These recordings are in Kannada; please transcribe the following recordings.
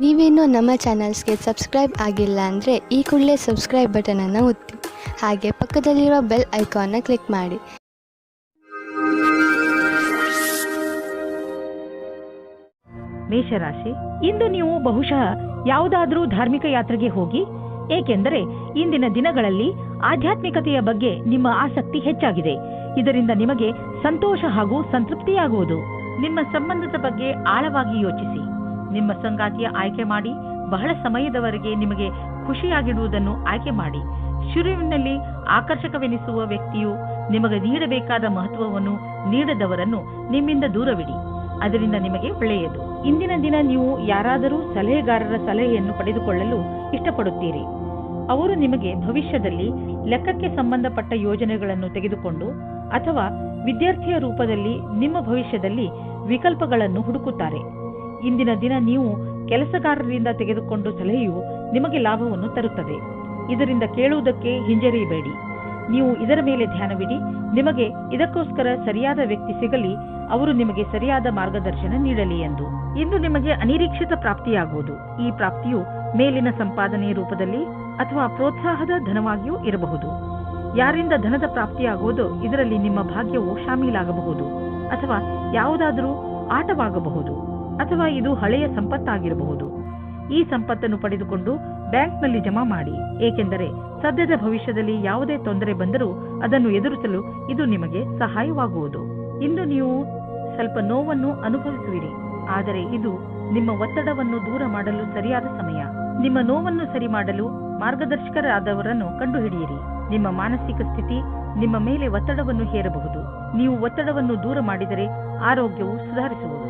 ನೀವೇನೂ ನಮ್ಮ ಚಾನಲ್ಸ್ಗೆ ಸಬ್ಸ್ಕ್ರೈಬ್ ಆಗಿಲ್ಲ ಅಂದರೆ ಈ ಕೂಡಲೇ ಸಬ್ಸ್ಕ್ರೈಬ್ ಬಟನನ್ನು ಒತ್ತಿ ಹಾಗೆ ಪಕ್ಕದಲ್ಲಿರೋ ಬೆಲ್ ಐಕಾನ್ನ ಕ್ಲಿಕ್ ಮಾಡಿ. ಮೇಷರಾಶಿ, ಇಂದು ನೀವು ಬಹುಶಃ ಯಾವುದಾದ್ರೂ ಧಾರ್ಮಿಕ ಯಾತ್ರೆಗೆ ಹೋಗಿ, ಏಕೆಂದರೆ ಇಂದಿನ ದಿನಗಳಲ್ಲಿ ಆಧ್ಯಾತ್ಮಿಕತೆಯ ಬಗ್ಗೆ ನಿಮ್ಮ ಆಸಕ್ತಿ ಹೆಚ್ಚಾಗಿದೆ. ಇದರಿಂದ ನಿಮಗೆ ಸಂತೋಷ ಹಾಗೂ ಸಂತೃಪ್ತಿಯಾಗುವುದು. ನಿಮ್ಮ ಸಂಬಂಧದ ಬಗ್ಗೆ ಆಳವಾಗಿ ಯೋಚಿಸಿ. ನಿಮ್ಮ ಸಂಗಾತಿಯ ಆಯ್ಕೆ ಮಾಡಿ. ಬಹಳ ಸಮಯದವರೆಗೆ ನಿಮಗೆ ಖುಷಿಯಾಗಿಡುವುದನ್ನು ಆಯ್ಕೆ ಮಾಡಿ. ಶುರುವಿನಲ್ಲಿ ಆಕರ್ಷಕವೆನಿಸುವ ವ್ಯಕ್ತಿಯು ನಿಮಗೆ ನೀಡಬೇಕಾದ ಮಹತ್ವವನ್ನು ನೀಡದವರನ್ನು ನಿಮ್ಮಿಂದ ದೂರವಿಡಿ. ಅದರಿಂದ ನಿಮಗೆ ಒಳ್ಳೆಯದು. ಇಂದಿನ ದಿನ ನೀವು ಯಾರಾದರೂ ಸಲಹೆಗಾರರ ಸಲಹೆಯನ್ನು ಪಡೆದುಕೊಳ್ಳಲು ಇಷ್ಟಪಡುತ್ತೀರಿ. ಅವರು ನಿಮಗೆ ಭವಿಷ್ಯದಲ್ಲಿ ಲೆಕ್ಕಕ್ಕೆ ಸಂಬಂಧಪಟ್ಟ ಯೋಜನೆಗಳನ್ನು ತೆಗೆದುಕೊಂಡು ಅಥವಾ ವಿದ್ಯಾರ್ಥಿಯ ರೂಪದಲ್ಲಿ ನಿಮ್ಮ ಭವಿಷ್ಯದಲ್ಲಿ ವಿಕಲ್ಪಗಳನ್ನು ಹುಡುಕುತ್ತಾರೆ. ಇಂದಿನ ದಿನ ನೀವು ಕೆಲಸಗಾರರಿಂದ ತೆಗೆದುಕೊಂಡು ಸಲಹೆಯು ನಿಮಗೆ ಲಾಭವನ್ನು ತರುತ್ತದೆ. ಇದರಿಂದ ಕೇಳುವುದಕ್ಕೆ ಹಿಂಜರಿಯಬೇಡಿ. ನೀವು ಇದರ ಮೇಲೆ ಧ್ಯಾನವಿಡಿ. ನಿಮಗೆ ಇದಕ್ಕೋಸ್ಕರ ಸರಿಯಾದ ವ್ಯಕ್ತಿ ಸಿಗಲಿ, ಅವರು ನಿಮಗೆ ಸರಿಯಾದ ಮಾರ್ಗದರ್ಶನ ನೀಡಲಿ ಎಂದು. ಇಂದು ನಿಮಗೆ ಅನಿರೀಕ್ಷಿತ ಪ್ರಾಪ್ತಿಯಾಗುವುದು. ಈ ಪ್ರಾಪ್ತಿಯು ಮೇಲಿನ ಸಂಪಾದನೆಯ ರೂಪದಲ್ಲಿ ಅಥವಾ ಪ್ರೋತ್ಸಾಹದ ಧನವಾಗಿಯೂ ಇರಬಹುದು. ಯಾರಿಂದ ಧನದ ಪ್ರಾಪ್ತಿಯಾಗುವುದೋ ಇದರಲ್ಲಿ ನಿಮ್ಮ ಭಾಗ್ಯವು ಶಾಮೀಲಾಗಬಹುದು, ಅಥವಾ ಯಾವುದಾದರೂ ಆಟವಾಗಬಹುದು, ಅಥವಾ ಇದು ಹಳೆಯ ಸಂಪತ್ತಾಗಿರಬಹುದು. ಈ ಸಂಪತ್ತನ್ನು ಪಡೆದುಕೊಂಡು ಬ್ಯಾಂಕ್ನಲ್ಲಿ ಜಮಾ ಮಾಡಿ, ಏಕೆಂದರೆ ಸದ್ಯದ ಭವಿಷ್ಯದಲ್ಲಿ ಯಾವುದೇ ತೊಂದರೆ ಬಂದರೂ ಅದನ್ನು ಎದುರಿಸಲು ಇದು ನಿಮಗೆ ಸಹಾಯವಾಗುವುದು. ಇಂದು ನೀವು ಸ್ವಲ್ಪ ನೋವನ್ನು ಅನುಭವಿಸುವಿರಿ, ಆದರೆ ಇದು ನಿಮ್ಮ ಒತ್ತಡವನ್ನು ದೂರ ಮಾಡಲು ಸರಿಯಾದ ಸಮಯ. ನಿಮ್ಮ ನೋವನ್ನು ಸರಿ ಮಾಡಲು ಮಾರ್ಗದರ್ಶಕರಾದವರನ್ನು ಕಂಡುಹಿಡಿಯಿರಿ. ನಿಮ್ಮ ಮಾನಸಿಕ ಸ್ಥಿತಿ ನಿಮ್ಮ ಮೇಲೆ ಒತ್ತಡವನ್ನು ಹೇರಬಹುದು. ನೀವು ಒತ್ತಡವನ್ನು ದೂರ ಮಾಡಿದರೆ ಆರೋಗ್ಯವು ಸುಧಾರಿಸುವುದು.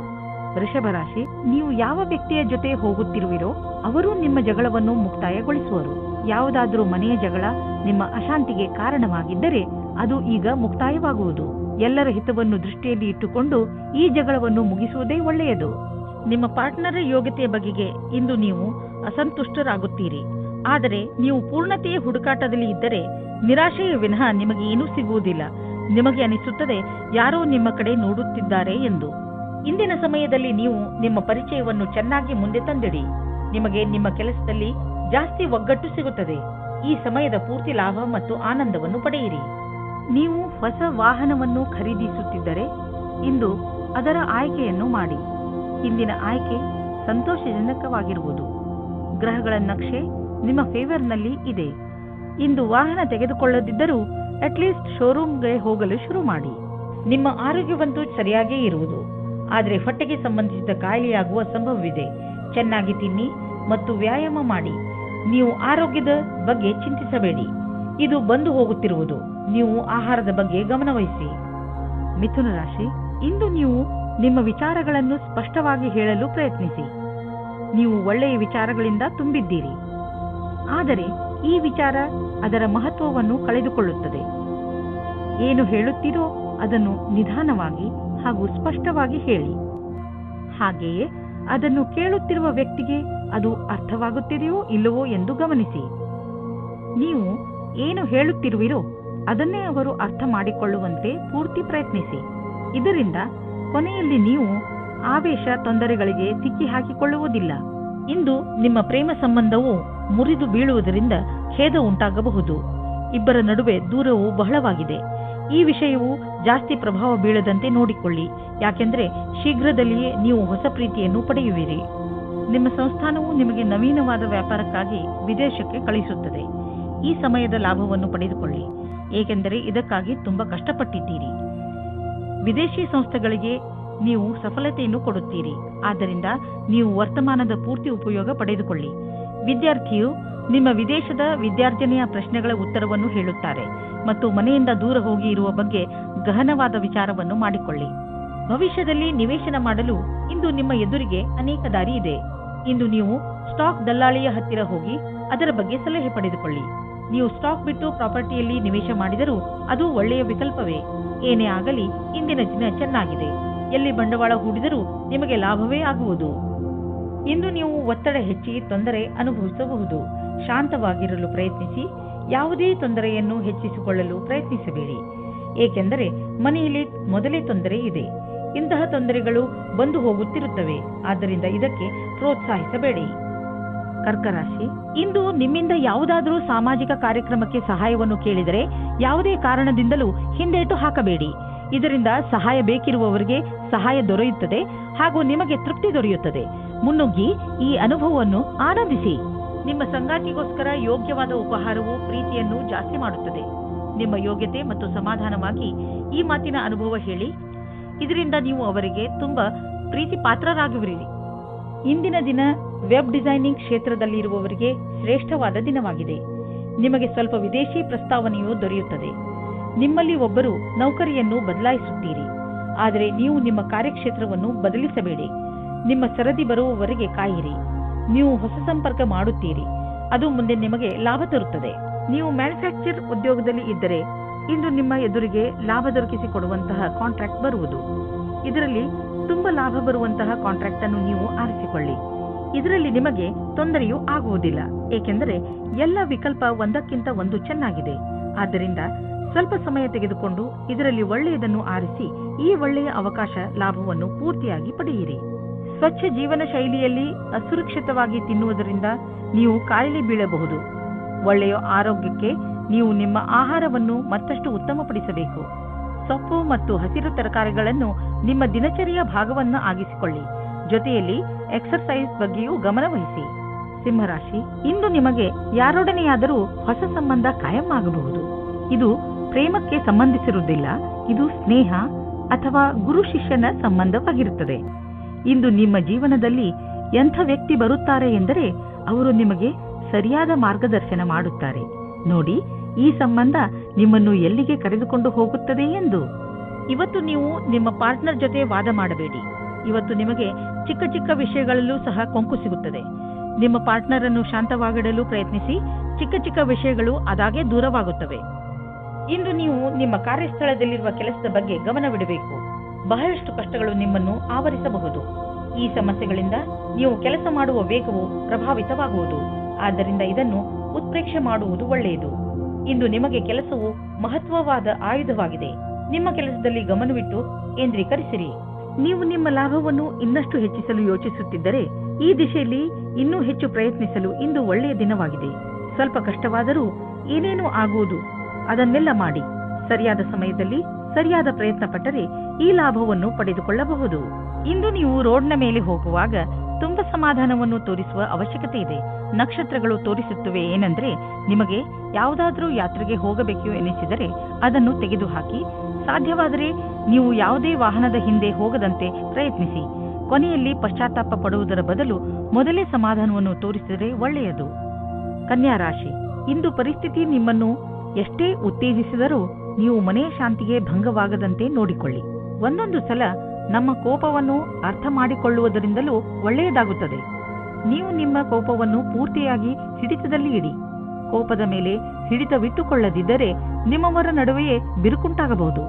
ವೃಷಭ ರಾಶಿ, ನೀವು ಯಾವ ವ್ಯಕ್ತಿಯ ಜೊತೆ ಹೋಗುತ್ತಿರುವಿರೋ ಅವರು ನಿಮ್ಮ ಜಗಳವನ್ನು ಮುಕ್ತಾಯಗೊಳಿಸುವರು. ಯಾವುದಾದರೂ ಮನೆಯ ಜಗಳ ನಿಮ್ಮ ಅಶಾಂತಿಗೆ ಕಾರಣವಾಗಿದ್ದರೆ ಅದು ಈಗ ಮುಕ್ತಾಯವಾಗುವುದು. ಎಲ್ಲರ ಹಿತವನ್ನು ದೃಷ್ಟಿಯಲ್ಲಿ ಇಟ್ಟುಕೊಂಡು ಈ ಜಗಳವನ್ನು ಮುಗಿಸುವುದೇ ಒಳ್ಳೆಯದು. ನಿಮ್ಮ ಪಾರ್ಟ್ನರ್ ಯೋಗ್ಯತೆಯ ಬಗೆಗೆ ಇಂದು ನೀವು ಅಸಂತುಷ್ಟರಾಗುತ್ತೀರಿ. ಆದರೆ ನೀವು ಪೂರ್ಣತೆಯ ಹುಡುಕಾಟದಲ್ಲಿ ಇದ್ದರೆ ನಿರಾಶೆಯ ವಿನಃ ನಿಮಗೆ ಏನೂ ಸಿಗುವುದಿಲ್ಲ. ನಿಮಗೆ ಅನಿಸುತ್ತದೆ ಯಾರೋ ನಿಮ್ಮ ಕಡೆ ನೋಡುತ್ತಿದ್ದಾರೆ ಎಂದು. ಇಂದಿನ ಸಮಯದಲ್ಲಿ ನೀವು ನಿಮ್ಮ ಪರಿಚಯವನ್ನು ಚೆನ್ನಾಗಿ ಮುಂದೆ ತಂದಿಡಿ. ನಿಮಗೆ ನಿಮ್ಮ ಕೆಲಸದಲ್ಲಿ ಜಾಸ್ತಿ ಒಗ್ಗಟ್ಟು ಸಿಗುತ್ತದೆ. ಈ ಸಮಯದ ಪೂರ್ತಿ ಲಾಭ ಮತ್ತು ಆನಂದವನ್ನು ಪಡೆಯಿರಿ. ನೀವು ಹೊಸ ವಾಹನವನ್ನು ಖರೀದಿಸುತ್ತಿದ್ದರೆ ಇಂದು ಅದರ ಆಯ್ಕೆಯನ್ನು ಮಾಡಿ. ಇಂದಿನ ಆಯ್ಕೆ ಸಂತೋಷಜನಕವಾಗಿರುವುದು. ಗ್ರಹಗಳ ನಕ್ಷೆ ನಿಮ್ಮ ಫೇವರ್ನಲ್ಲಿ ಇದೆ. ಇಂದು ವಾಹನ ತೆಗೆದುಕೊಳ್ಳದಿದ್ದರೂ ಅಟ್ಲೀಸ್ಟ್ ಶೋರೂಮ್ಗೆ ಹೋಗಲು ಶುರು ಮಾಡಿ. ನಿಮ್ಮ ಆರೋಗ್ಯವಂತೂ ಸರಿಯಾಗೇ ಇರುವುದು, ಆದರೆ ಹೊಟ್ಟೆಗೆ ಸಂಬಂಧಿಸಿದ ಕಾಯಿಲೆಯಾಗುವ ಸಂಭವವಿದೆ. ಚೆನ್ನಾಗಿ ತಿನ್ನಿ ಮತ್ತು ವ್ಯಾಯಾಮ ಮಾಡಿ. ನೀವು ಆರೋಗ್ಯದ ಬಗ್ಗೆ ಚಿಂತಿಸಬೇಡಿ, ಇದು ಬಂದು ಹೋಗುತ್ತಿರುವುದು. ನೀವು ಆಹಾರದ ಬಗ್ಗೆ ಗಮನವಹಿಸಿ. ಮಿಥುನ ರಾಶಿ, ಇಂದು ನೀವು ನಿಮ್ಮ ವಿಚಾರಗಳನ್ನು ಸ್ಪಷ್ಟವಾಗಿ ಹೇಳಲು ಪ್ರಯತ್ನಿಸಿ. ನೀವು ಒಳ್ಳೆಯ ವಿಚಾರಗಳಿಂದ ತುಂಬಿದ್ದೀರಿ, ಆದರೆ ಈ ವಿಚಾರ ಅದರ ಮಹತ್ವವನ್ನು ಕಳೆದುಕೊಳ್ಳುತ್ತದೆ. ಏನು ಹೇಳುತ್ತೀರೋ ಅದನ್ನು ನಿಧಾನವಾಗಿ ಹಾಗೂ ಸ್ಪಷ್ಟವಾಗಿ ಹೇಳಿ. ಹಾಗೆಯೇ ಅದನ್ನು ಕೇಳುತ್ತಿರುವ ವ್ಯಕ್ತಿಗೆ ಅದು ಅರ್ಥವಾಗುತ್ತಿದೆಯೋ ಇಲ್ಲವೋ ಎಂದು ಗಮನಿಸಿ. ನೀವು ಏನು ಹೇಳುತ್ತಿರುವಿರೋ ಅದನ್ನೇ ಅವರು ಅರ್ಥ ಮಾಡಿಕೊಳ್ಳುವಂತೆ ಪೂರ್ತಿ ಪ್ರಯತ್ನಿಸಿ. ಇದರಿಂದ ಕೊನೆಯಲ್ಲಿ ನೀವು ಆವೇಶ ತೊಂದರೆಗಳಿಗೆ ಸಿಕ್ಕಿ ಹಾಕಿಕೊಳ್ಳುವುದಿಲ್ಲ. ಇಂದು ನಿಮ್ಮ ಪ್ರೇಮ ಸಂಬಂಧವು ಮುರಿದು ಬೀಳುವುದರಿಂದ ಖೇದ ಉಂಟಾಗಬಹುದು. ಇಬ್ಬರ ನಡುವೆ ದೂರವು ಬಹಳವಾಗಿದೆ. ಈ ವಿಷಯವು ಜಾಸ್ತಿ ಪ್ರಭಾವ ಬೀಳದಂತೆ ನೋಡಿಕೊಳ್ಳಿ, ಯಾಕೆಂದರೆ ಶೀಘ್ರದಲ್ಲಿಯೇ ನೀವು ಹೊಸ ಪ್ರೀತಿಯನ್ನು ಪಡೆಯುವಿರಿ. ನಿಮ್ಮ ಸಂಸ್ಥಾನವು ನಿಮಗೆ ನವೀನವಾದ ವ್ಯಾಪಾರಕ್ಕಾಗಿ ವಿದೇಶಕ್ಕೆ ಕಳಿಸುತ್ತದೆ. ಈ ಸಮಯದ ಲಾಭವನ್ನು ಪಡೆದುಕೊಳ್ಳಿ, ಏಕೆಂದರೆ ಇದಕ್ಕಾಗಿ ತುಂಬಾ ಕಷ್ಟಪಟ್ಟಿದ್ದೀರಿ. ವಿದೇಶಿ ಸಂಸ್ಥೆಗಳಿಗೆ ನೀವು ಸಫಲತೆಯನ್ನು ಕೊಡುತ್ತೀರಿ, ಆದ್ದರಿಂದ ನೀವು ವರ್ತಮಾನದ ಪೂರ್ತಿ ಉಪಯೋಗ ಪಡೆದುಕೊಳ್ಳಿ. ವಿದ್ಯಾರ್ಥಿಯು ನಿಮ್ಮ ವಿದೇಶದ ವಿದ್ಯಾರ್ಜನೆಯ ಪ್ರಶ್ನೆಗಳ ಉತ್ತರವನ್ನು ಹೇಳುತ್ತಾರೆ ಮತ್ತು ಮನೆಯಿಂದ ದೂರ ಹೋಗಿ ಇರುವ ಬಗ್ಗೆ ಗಹನವಾದ ವಿಚಾರವನ್ನು ಮಾಡಿಕೊಳ್ಳಿ. ಭವಿಷ್ಯದಲ್ಲಿ ನಿವೇಶನ ಮಾಡಲು ಇಂದು ನಿಮ್ಮ ಎದುರಿಗೆ ಅನೇಕ ದಾರಿ ಇದೆ. ಇಂದು ನೀವು ಸ್ಟಾಕ್ ದಲ್ಲಾಳಿಯ ಹತ್ತಿರ ಹೋಗಿ ಅದರ ಬಗ್ಗೆ ಸಲಹೆ ಪಡೆದುಕೊಳ್ಳಿ. ನೀವು ಸ್ಟಾಕ್ ಬಿಟ್ಟು ಪ್ರಾಪರ್ಟಿಯಲ್ಲಿ ನಿವೇಶ ಮಾಡಿದರೂ ಅದು ಒಳ್ಳೆಯ ವಿಕಲ್ಪವೇ. ಏನೇ ಆಗಲಿ ಇಂದಿನ ದಿನ ಚೆನ್ನಾಗಿದೆ. ಎಲ್ಲಿ ಬಂಡವಾಳ ಹೂಡಿದರೂ ನಿಮಗೆ ಲಾಭವೇ ಆಗುವುದು. ಇಂದು ನೀವು ಒತ್ತಡ ಹೆಚ್ಚಿ ತೊಂದರೆ ಅನುಭವಿಸಬಹುದು. ಶಾಂತವಾಗಿರಲು ಪ್ರಯತ್ನಿಸಿ. ಯಾವುದೇ ತೊಂದರೆಯನ್ನು ಹೆಚ್ಚಿಸಿಕೊಳ್ಳಲು ಪ್ರಯತ್ನಿಸಬೇಡಿ, ಏಕೆಂದರೆ ಮನೆಯಲ್ಲಿ ಮೊದಲೇ ತೊಂದರೆ ಇದೆ. ಇಂತಹ ತೊಂದರೆಗಳು ಬಂದು ಹೋಗುತ್ತಿರುತ್ತವೆ. ಆದ್ದರಿಂದ ಇದಕ್ಕೆ ಪ್ರೋತ್ಸಾಹಿಸಬೇಡಿ. ಕರ್ಕ ರಾಶಿ, ಇಂದು ನಿಮ್ಮಿಂದ ಯಾವುದಾದರೂ ಸಾಮಾಜಿಕ ಕಾರ್ಯಕ್ರಮಕ್ಕೆ ಸಹಾಯವನ್ನು ಕೇಳಿದರೆ ಯಾವುದೇ ಕಾರಣದಿಂದಲೂ ಹಿಂದೇಟು ಹಾಕಬೇಡಿ. ಇದರಿಂದ ಸಹಾಯ ಬೇಕಿರುವವರಿಗೆ ಸಹಾಯ ದೊರೆಯುತ್ತದೆ ಹಾಗೂ ನಿಮಗೆ ತೃಪ್ತಿ ದೊರೆಯುತ್ತದೆ. ಮುನ್ನುಗ್ಗಿ ಈ ಅನುಭವವನ್ನು ಆನಂದಿಸಿ. ನಿಮ್ಮ ಸಂಗಾತಿಗೋಸ್ಕರ ಯೋಗ್ಯವಾದ ಉಪಹಾರವು ಪ್ರೀತಿಯನ್ನು ಜಾಸ್ತಿ ಮಾಡುತ್ತದೆ. ನಿಮ್ಮ ಯೋಗ್ಯತೆ ಮತ್ತು ಸಮಾಧಾನವಾಗಿ ಈ ಮಾತಿನ ಅನುಭವ ಹೇಳಿ. ಇದರಿಂದ ನೀವು ಅವರಿಗೆ ತುಂಬಾ ಪ್ರೀತಿ ಪಾತ್ರರಾಗುವಿರಿ. ಇಂದಿನ ದಿನ ವೆಬ್ ಡಿಸೈನಿಂಗ್ ಕ್ಷೇತ್ರದಲ್ಲಿರುವವರಿಗೆ ಶ್ರೇಷ್ಠವಾದ ದಿನವಾಗಿದೆ. ನಿಮಗೆ ಸ್ವಲ್ಪ ವಿದೇಶಿ ಪ್ರಸ್ತಾವನೆಯು ದೊರೆಯುತ್ತದೆ. ನಿಮ್ಮಲ್ಲಿ ಒಬ್ಬರು ನೌಕರಿಯನ್ನು ಬದಲಾಯಿಸುತ್ತೀರಿ. ಆದರೆ ನೀವು ನಿಮ್ಮ ಕಾರ್ಯಕ್ಷೇತ್ರವನ್ನು ಬದಲಿಸಬೇಡಿ. ನಿಮ್ಮ ಸರದಿ ಬರುವವರೆಗೆ ಕಾಯಿರಿ. ನೀವು ಹೊಸ ಸಂಪರ್ಕ ಮಾಡುತ್ತೀರಿ. ಅದು ಮುಂದೆ ನಿಮಗೆ ಲಾಭ ತರುತ್ತದೆ. ನೀವು ಮ್ಯಾನುಫ್ಯಾಕ್ಚರ್ ಉದ್ಯೋಗದಲ್ಲಿ ಇದ್ದರೆ ಇಂದು ನಿಮ್ಮ ಎದುರಿಗೆ ಲಾಭ ದೊರಕಿಸಿಕೊಡುವಂತಹ ಕಾಂಟ್ರಾಕ್ಟ್ ಬರುವುದು. ಇದರಲ್ಲಿ ತುಂಬಾ ಲಾಭ ಬರುವಂತಹ ಕಾಂಟ್ರಾಕ್ಟ್ ಅನ್ನು ನೀವು ಆರಿಸಿಕೊಳ್ಳಿ. ಇದರಲ್ಲಿ ನಿಮಗೆ ತೊಂದರೆಯೂ ಆಗುವುದಿಲ್ಲ, ಏಕೆಂದರೆ ಎಲ್ಲ ವಿಕಲ್ಪ ಒಂದಕ್ಕಿಂತ ಒಂದು ಚೆನ್ನಾಗಿದೆ. ಆದ್ದರಿಂದ ಸ್ವಲ್ಪ ಸಮಯ ತೆಗೆದುಕೊಂಡು ಇದರಲ್ಲಿ ಒಳ್ಳೆಯದನ್ನು ಆರಿಸಿ ಈ ಒಳ್ಳೆಯ ಅವಕಾಶ ಲಾಭವನ್ನು ಪೂರ್ತಿಯಾಗಿ ಪಡೆಯಿರಿ. ಸ್ವಚ್ಛ ಜೀವನ ಶೈಲಿಯಲ್ಲಿ ಅಸುರಕ್ಷಿತವಾಗಿ ತಿನ್ನುವುದರಿಂದ ನೀವು ಕಾಯಿಲೆ ಬೀಳಬಹುದು. ಒಳ್ಳೆಯ ಆರೋಗ್ಯಕ್ಕೆ ನೀವು ನಿಮ್ಮ ಆಹಾರವನ್ನು ಮತ್ತಷ್ಟು ಉತ್ತಮಪಡಿಸಬೇಕು. ಸೊಪ್ಪು ಮತ್ತು ಹಸಿರು ತರಕಾರಿಗಳನ್ನು ನಿಮ್ಮ ದಿನಚರಿಯ ಭಾಗವನ್ನು ಆಗಿಸಿಕೊಳ್ಳಿ. ಜೊತೆಯಲ್ಲಿ ಎಕ್ಸರ್ಸೈಸ್ ಬಗ್ಗೆಯೂ ಗಮನವಹಿಸಿ. ಸಿಂಹರಾಶಿ, ಇಂದು ನಿಮಗೆ ಯಾರೊಡನೆಯಾದರೂ ಹೊಸ ಸಂಬಂಧ ಕಾಯಂ ಆಗಬಹುದು. ಇದು ಪ್ರೇಮಕ್ಕೆ ಸಂಬಂಧಿಸಿರುವುದಿಲ್ಲ, ಇದು ಸ್ನೇಹ ಅಥವಾ ಗುರು ಶಿಷ್ಯನ ಸಂಬಂಧವಾಗಿರುತ್ತದೆ. ಇಂದು ನಿಮ್ಮ ಜೀವನದಲ್ಲಿ ಎಂಥ ವ್ಯಕ್ತಿ ಬರುತ್ತಾರೆ ಎಂದರೆ ಅವರು ನಿಮಗೆ ಸರಿಯಾದ ಮಾರ್ಗದರ್ಶನ ಮಾಡುತ್ತಾರೆ. ನೋಡಿ, ಈ ಸಂಬಂಧ ನಿಮ್ಮನ್ನು ಎಲ್ಲಿಗೆ ಕರೆದುಕೊಂಡು ಹೋಗುತ್ತದೆ ಎಂದು. ಇವತ್ತು ನೀವು ನಿಮ್ಮ ಪಾರ್ಟ್ನರ್ ಜೊತೆ ವಾದ ಮಾಡಬೇಡಿ. ಇವತ್ತು ನಿಮಗೆ ಚಿಕ್ಕ ಚಿಕ್ಕ ವಿಷಯಗಳಲ್ಲೂ ಸಹ ಕೊಂಕು ಸಿಗುತ್ತದೆ. ನಿಮ್ಮ ಪಾರ್ಟ್ನರ್ ಅನ್ನು ಶಾಂತವಾಗಿಡಲು ಪ್ರಯತ್ನಿಸಿ. ಚಿಕ್ಕ ಚಿಕ್ಕ ವಿಷಯಗಳು ಅದಾಗೆ ದೂರವಾಗುತ್ತವೆ. ಇಂದು ನೀವು ನಿಮ್ಮ ಕಾರ್ಯಸ್ಥಳದಲ್ಲಿರುವ ಕೆಲಸದ ಬಗ್ಗೆ ಗಮನವಿಡಬೇಕು. ಬಹಳಷ್ಟು ಕಷ್ಟಗಳು ನಿಮ್ಮನ್ನು ಆವರಿಸಬಹುದು. ಈ ಸಮಸ್ಯೆಗಳಿಂದ ನೀವು ಕೆಲಸ ಮಾಡುವ ವೇಗವು ಪ್ರಭಾವಿತವಾಗುವುದು. ಆದ್ದರಿಂದ ಇದನ್ನು ಉತ್ಪ್ರೇಕ್ಷೆ ಮಾಡುವುದು ಒಳ್ಳೆಯದು. ಇಂದು ನಿಮಗೆ ಕೆಲಸವು ಮಹತ್ವವಾದ ಆಯುಧವಾಗಿದೆ. ನಿಮ್ಮ ಕೆಲಸದಲ್ಲಿ ಗಮನವಿಟ್ಟು ಕೇಂದ್ರೀಕರಿಸಿರಿ. ನೀವು ನಿಮ್ಮ ಲಾಭವನ್ನು ಇನ್ನಷ್ಟು ಹೆಚ್ಚಿಸಲು ಯೋಚಿಸುತ್ತಿದ್ದರೆ ಈ ದಿಶೆಯಲ್ಲಿ ಇನ್ನೂ ಹೆಚ್ಚು ಪ್ರಯತ್ನಿಸಲು ಇಂದು ಒಳ್ಳೆಯ ದಿನವಾಗಿದೆ. ಸ್ವಲ್ಪ ಕಷ್ಟವಾದರೂ ಏನೇನೂ ಆಗುವುದು, ಅದನ್ನೆಲ್ಲ ಮಾಡಿ ಸರಿಯಾದ ಸಮಯದಲ್ಲಿ ಸರಿಯಾದ ಪ್ರಯತ್ನ ಪಟ್ಟರೆ ಈ ಲಾಭವನ್ನು ಪಡೆದುಕೊಳ್ಳಬಹುದು. ಇಂದು ನೀವು ರೋಡ್ನ ಮೇಲೆ ಹೋಗುವಾಗ ತುಂಬಾ ಸಮಾಧಾನವನ್ನು ತೋರಿಸುವ ಅವಶ್ಯಕತೆ ಇದೆ. ನಕ್ಷತ್ರಗಳು ತೋರಿಸುತ್ತವೆ ಏನಂದ್ರೆ, ನಿಮಗೆ ಯಾವುದಾದ್ರೂ ಯಾತ್ರೆಗೆ ಹೋಗಬೇಕು ಎನಿಸಿದರೆ ಅದನ್ನು ತೆಗೆದುಹಾಕಿ. ಸಾಧ್ಯವಾದರೆ ನೀವು ಯಾವುದೇ ವಾಹನದ ಹಿಂದೆ ಹೋಗದಂತೆ ಪ್ರಯತ್ನಿಸಿ. ಕೊನೆಯಲ್ಲಿ ಪಶ್ಚಾತ್ತಾಪ ಪಡುವುದರ ಬದಲು ಮೊದಲೇ ಸಮಾಧಾನವನ್ನು ತೋರಿಸಿದರೆ ಒಳ್ಳೆಯದು. ಕನ್ಯಾ ರಾಶಿ, ಇಂದು ಪರಿಸ್ಥಿತಿ ನಿಮ್ಮನ್ನು ಎಷ್ಟೇ ಉತ್ತೇಜಿಸಿದರೂ ನೀವು ಮನೆಯ ಶಾಂತಿಗೆ ಭಂಗವಾಗದಂತೆ ನೋಡಿಕೊಳ್ಳಿ. ಒಂದೊಂದು ಸಲ ನಮ್ಮ ಕೋಪವನ್ನು ಅರ್ಥ ಮಾಡಿಕೊಳ್ಳುವುದರಿಂದಲೂ ಒಳ್ಳೆಯದಾಗುತ್ತದೆ. ನೀವು ನಿಮ್ಮ ಕೋಪವನ್ನು ಪೂರ್ತಿಯಾಗಿ ಹಿಡಿತದಲ್ಲಿ ಇಡಿ. ಕೋಪದ ಮೇಲೆ ಹಿಡಿತವಿಟ್ಟುಕೊಳ್ಳದಿದ್ದರೆ ನಿಮ್ಮವರ ನಡುವೆಯೇ ಬಿರುಕುಂಟಾಗಬಹುದು.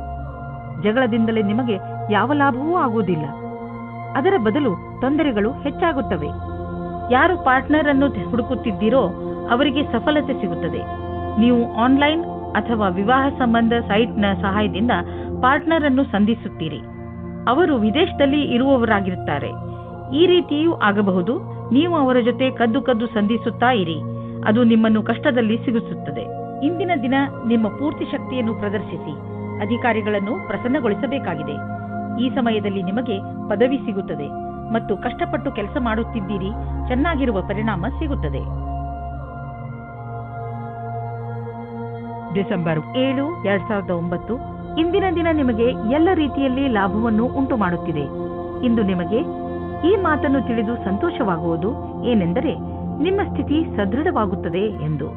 ಜಗಳದಿಂದಲೇ ನಿಮಗೆ ಯಾವ ಲಾಭವೂ ಆಗುವುದಿಲ್ಲ. ಅದರ ಬದಲು ತೊಂದರೆಗಳು ಹೆಚ್ಚಾಗುತ್ತವೆ. ಯಾರು ಪಾರ್ಟ್ನರ್ ಅನ್ನು ಹುಡುಕುತ್ತಿದ್ದೀರೋ ಅವರಿಗೆ ಸಫಲತೆ ಸಿಗುತ್ತದೆ. ನೀವು ಆನ್ಲೈನ್ ಅಥವಾ ವಿವಾಹ ಸಂಬಂಧ ಸೈಟ್ನ ಸಹಾಯದಿಂದ ಪಾರ್ಟ್ನರ್ ಅನ್ನು ಸಂಧಿಸುತ್ತೀರಿ. ಅವರು ವಿದೇಶದಲ್ಲಿ ಇರುವವರಾಗಿರುತ್ತಾರೆ. ಈ ರೀತಿಯೂ ಆಗಬಹುದು. ನೀವು ಅವರ ಜೊತೆ ಕದ್ದು ಸಂಧಿಸುತ್ತಾ ಇರಿ. ಅದು ನಿಮ್ಮನ್ನು ಕಷ್ಟದಲ್ಲಿ ಸಿಗಿಸುತ್ತದೆ. ಇಂದಿನ ದಿನ ನಿಮ್ಮ ಪೂರ್ತಿ ಶಕ್ತಿಯನ್ನು ಪ್ರದರ್ಶಿಸಿ. ಅಧಿಕಾರಿಗಳನ್ನು ಪ್ರಸನ್ನಗೊಳಿಸಬೇಕಾಗಿದೆ. ಈ ಸಮಯದಲ್ಲಿ ನಿಮಗೆ ಪದವಿ ಸಿಗುತ್ತದೆ ಮತ್ತು ಕಷ್ಟಪಟ್ಟು ಕೆಲಸ ಮಾಡುತ್ತಿದ್ದೀರಿ. ಚೆನ್ನಾಗಿರುವ ಪರಿಣಾಮ ಸಿಗುತ್ತದೆ. ಡಿಸೆಂಬರ್ 7, 2009 ಇಂದಿನ ದಿನ ನಿಮಗೆ ಎಲ್ಲ ರೀತಿಯಲ್ಲಿ ಲಾಭವನ್ನು ಉಂಟು ಮಾಡುತ್ತಿದೆ. ಇಂದು ನಿಮಗೆ ಈ ಮಾತನ್ನು ತಿಳಿದು ಸಂತೋಷವಾಗುವುದು ಏನೆಂದರೆ, ನಿಮ್ಮ ಸ್ಥಿತಿ ಸದೃಢವಾಗುತ್ತದೆ ಎಂದು.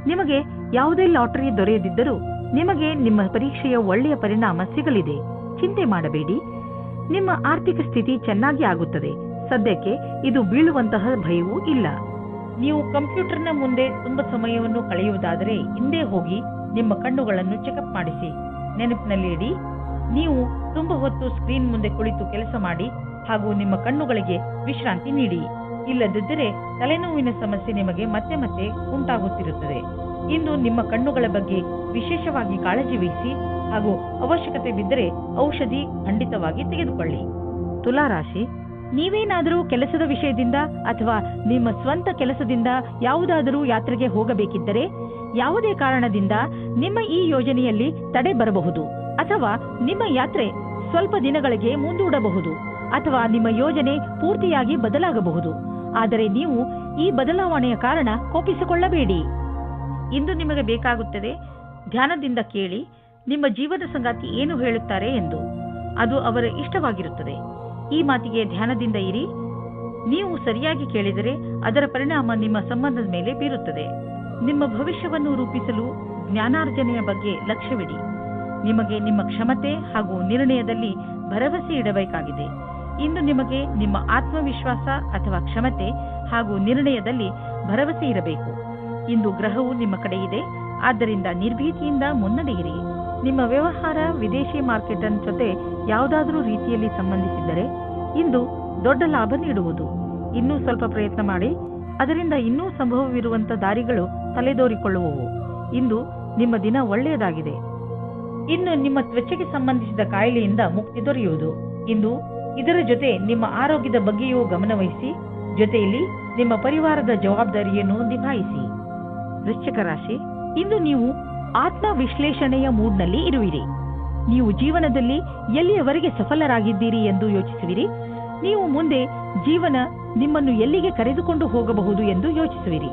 ನಿಮಗೆ ಯಾವುದೇ ಲಾಟರಿ ದೊರೆಯದಿದ್ದರೂ ನಿಮಗೆ ನಿಮ್ಮ ಪರೀಕ್ಷೆಯ ಒಳ್ಳೆಯ ಪರಿಣಾಮ ಸಿಗಲಿದೆ. ಚಿಂತೆ ಮಾಡಬೇಡಿ. ನಿಮ್ಮ ಆರ್ಥಿಕ ಸ್ಥಿತಿ ಚೆನ್ನಾಗಿ ಆಗುತ್ತದೆ. ಸದ್ಯಕ್ಕೆ ಇದು ಬೀಳುವಂತಹ ಭಯವೂ ಇಲ್ಲ. ನೀವು ಕಂಪ್ಯೂಟರ್ನ ಮುಂದೆ ತುಂಬಾ ಸಮಯವನ್ನು ಕಳೆಯುವುದಾದರೆ ಹಿಂದೆ ಹೋಗಿ ನಿಮ್ಮ ಕಣ್ಣುಗಳನ್ನು ಚೆಕಪ್ ಮಾಡಿಸಿ. ನೆನಪಿನಲ್ಲಿ ಇಡಿ, ನೀವು ತುಂಬಾ ಹೊತ್ತು ಸ್ಕ್ರೀನ್ ಮುಂದೆ ಕುಳಿತು ಕೆಲಸ ಮಾಡಿ ಹಾಗೂ ನಿಮ್ಮ ಕಣ್ಣುಗಳಿಗೆ ವಿಶ್ರಾಂತಿ ನೀಡಿ. ಇಲ್ಲದಿದ್ದರೆ ತಲೆನೋವಿನ ಸಮಸ್ಯೆ ನಿಮಗೆ ಮತ್ತೆ ಮತ್ತೆ ಉಂಟಾಗುತ್ತಿರುತ್ತದೆ. ಇಂದು ನಿಮ್ಮ ಕಣ್ಣುಗಳ ಬಗ್ಗೆ ವಿಶೇಷವಾಗಿ ಕಾಳಜಿ ವಹಿಸಿ ಹಾಗೂ ಅವಶ್ಯಕತೆ ಬಿದ್ದರೆ ಔಷಧಿ ಖಂಡಿತವಾಗಿ ತೆಗೆದುಕೊಳ್ಳಿ. ತುಲಾರಾಶಿ, ನೀವೇನಾದರೂ ಕೆಲಸದ ವಿಷಯದಿಂದ ಅಥವಾ ನಿಮ್ಮ ಸ್ವಂತ ಕೆಲಸದಿಂದ ಯಾವುದಾದರೂ ಯಾತ್ರೆಗೆ ಹೋಗಬೇಕಿದ್ದರೆ ಯಾವುದೇ ಕಾರಣದಿಂದ ನಿಮ್ಮ ಈ ಯೋಜನೆಯಲ್ಲಿ ತಡೆ ಬರಬಹುದು ಅಥವಾ ನಿಮ್ಮ ಯಾತ್ರೆ ಸ್ವಲ್ಪ ದಿನಗಳಿಗೆ ಮುಂದೂಡಬಹುದು ಅಥವಾ ನಿಮ್ಮ ಯೋಜನೆ ಪೂರ್ತಿಯಾಗಿ ಬದಲಾಗಬಹುದು. ಆದರೆ ನೀವು ಈ ಬದಲಾವಣೆಯ ಕಾರಣ ಕೋಪಿಸಿಕೊಳ್ಳಬೇಡಿ. ಇಂದು ನಿಮಗೆ ಬೇಕಾಗುತ್ತದೆ ಧ್ಯಾನದಿಂದ ಕೇಳಿ ನಿಮ್ಮ ಜೀವನ ಸಂಗಾತಿ ಏನು ಹೇಳುತ್ತಾರೆ ಎಂದು. ಅದು ಅವರ ಇಷ್ಟವಾಗಿರುತ್ತದೆ. ಈ ಮಾತಿಗೆ ಧ್ಯಾನದಿಂದ ಇರಿ. ನೀವು ಸರಿಯಾಗಿ ಕೇಳಿದರೆ ಅದರ ಪರಿಣಾಮ ನಿಮ್ಮ ಸಂಬಂಧದ ಮೇಲೆ ಬೀರುತ್ತದೆ. ನಿಮ್ಮ ಭವಿಷ್ಯವನ್ನು ರೂಪಿಸಲು ಜ್ಞಾನಾರ್ಜನೆಯ ಬಗ್ಗೆ ಲಕ್ಷ್ಯವಿಡಿ. ನಿಮಗೆ ನಿಮ್ಮ ಕ್ಷಮತೆ ಹಾಗೂ ನಿರ್ಣಯದಲ್ಲಿ ಭರವಸೆ ಇಡಬೇಕಾಗಿದೆ. ಇಂದು ನಿಮಗೆ ನಿಮ್ಮ ಆತ್ಮವಿಶ್ವಾಸ ಅಥವಾ ಕ್ಷಮತೆ ಹಾಗೂ ನಿರ್ಣಯದಲ್ಲಿ ಭರವಸೆ ಇರಬೇಕು. ಇಂದು ಗ್ರಹವು ನಿಮ್ಮ ಕಡೆ ಇದೆ, ಆದ್ದರಿಂದ ನಿರ್ಭೀತಿಯಿಂದ ಮುನ್ನಡೆಯಿರಿ. ನಿಮ್ಮ ವ್ಯವಹಾರ ವಿದೇಶಿ ಮಾರ್ಕೆಟ್ ಜೊತೆ ಯಾವುದಾದರೂ ರೀತಿಯಲ್ಲಿ ಸಂಬಂಧಿಸಿದ್ದರೆ ಇಂದು ದೊಡ್ಡ ಲಾಭ ನೀಡುವುದು. ಇನ್ನೂ ಸ್ವಲ್ಪ ಪ್ರಯತ್ನ ಮಾಡಿ, ಅದರಿಂದ ಇನ್ನೂ ಸಂಭವವಿರುವಂಥ ದಾರಿಗಳು ತಲೆದೋರಿಕೊಳ್ಳುವವು. ಇಂದು ನಿಮ್ಮ ದಿನ ಒಳ್ಳೆಯದಾಗಿದೆ. ಇನ್ನು ನಿಮ್ಮ ತ್ವಚೆಗೆ ಸಂಬಂಧಿಸಿದ ಕಾಯಿಲೆಯಿಂದ ಮುಕ್ತಿ ದೊರೆಯುವುದು. ಇಂದು ಇದರ ಜೊತೆ ನಿಮ್ಮ ಆರೋಗ್ಯದ ಬಗ್ಗೆಯೂ ಗಮನವಹಿಸಿ, ಜೊತೆಯಲ್ಲಿ ನಿಮ್ಮ ಪರಿವಾರದ ಜವಾಬ್ದಾರಿಯನ್ನು ನಿಭಾಯಿಸಿ. ವೃಶ್ಚಿಕ ರಾಶಿ, ಇಂದು ನೀವು ಆತ್ಮ ವಿಶ್ಲೇಷಣೆಯ ಮೂಡ್ನಲ್ಲಿ ಇರುವಿರಿ. ನೀವು ಜೀವನದಲ್ಲಿ ಎಲ್ಲಿಯವರೆಗೆ ಸಫಲರಾಗಿದ್ದೀರಿ ಎಂದು ಯೋಚಿಸುವಿರಿ. ನೀವು ಮುಂದೆ ಜೀವನ ನಿಮ್ಮನ್ನು ಎಲ್ಲಿಗೆ ಕರೆದುಕೊಂಡು ಹೋಗಬಹುದು ಎಂದು ಯೋಚಿಸುವಿರಿ.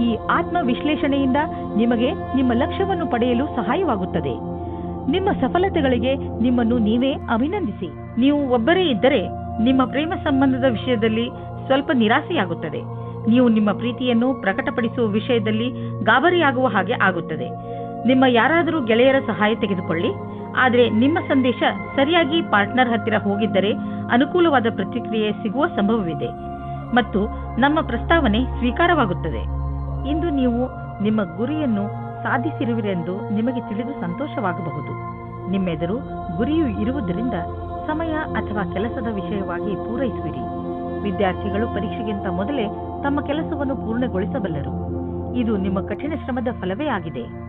ಈ ಆತ್ಮ ವಿಶ್ಲೇಷಣೆಯಿಂದ ನಿಮಗೆ ನಿಮ್ಮ ಲಕ್ಷ್ಯವನ್ನು ಪಡೆಯಲು ಸಹಾಯವಾಗುತ್ತದೆ. ನಿಮ್ಮ ಸಫಲತೆಗಳಿಗೆ ನಿಮ್ಮನ್ನು ನೀವೇ ಅಭಿನಂದಿಸಿ. ನೀವು ಒಬ್ಬರೇ ಇದ್ದರೆ ನಿಮ್ಮ ಪ್ರೇಮ ಸಂಬಂಧದ ವಿಷಯದಲ್ಲಿ ಸ್ವಲ್ಪ ನಿರಾಸೆಯಾಗುತ್ತದೆ. ನೀವು ನಿಮ್ಮ ಪ್ರೀತಿಯನ್ನು ಪ್ರಕಟಪಡಿಸುವ ವಿಷಯದಲ್ಲಿ ಗಾಬರಿಯಾಗುವ ಹಾಗೆ ಆಗುತ್ತದೆ. ನಿಮ್ಮ ಯಾರಾದರೂ ಗೆಳೆಯರ ಸಹಾಯ ತೆಗೆದುಕೊಳ್ಳಿ. ಆದರೆ ನಿಮ್ಮ ಸಂದೇಶ ಸರಿಯಾಗಿ ಪಾರ್ಟ್ನರ್ ಹತ್ತಿರ ಹೋಗಿದ್ದರೆ ಅನುಕೂಲವಾದ ಪ್ರತಿಕ್ರಿಯೆ ಸಿಗುವ ಸಂಭವವಿದೆ ಮತ್ತು ನಮ್ಮ ಪ್ರಸ್ತಾವನೆ ಸ್ವೀಕಾರವಾಗುತ್ತದೆ. ಇಂದು ನೀವು ನಿಮ್ಮ ಗುರಿಯನ್ನು ಸಾಧಿಸಿರುವಿರೆಂದು ನಿಮಗೆ ತಿಳಿದು ಸಂತೋಷವಾಗಬಹುದು. ನಿಮ್ಮೆದುರು ಗುರಿಯು ಇರುವುದರಿಂದ ಸಮಯ ಅಥವಾ ಕೆಲಸದ ವಿಷಯವಾಗಿ ಪೂರೈಸುವಿರಿ. ವಿದ್ಯಾರ್ಥಿಗಳು ಪರೀಕ್ಷೆಗಿಂತ ಮೊದಲೇ ತಮ್ಮ ಕೆಲಸವನ್ನು ಪೂರ್ಣಗೊಳಿಸಬಲ್ಲರು. ಇದು ನಿಮ್ಮ ಕಠಿಣ ಶ್ರಮದ ಫಲವೇ ಆಗಿದೆ.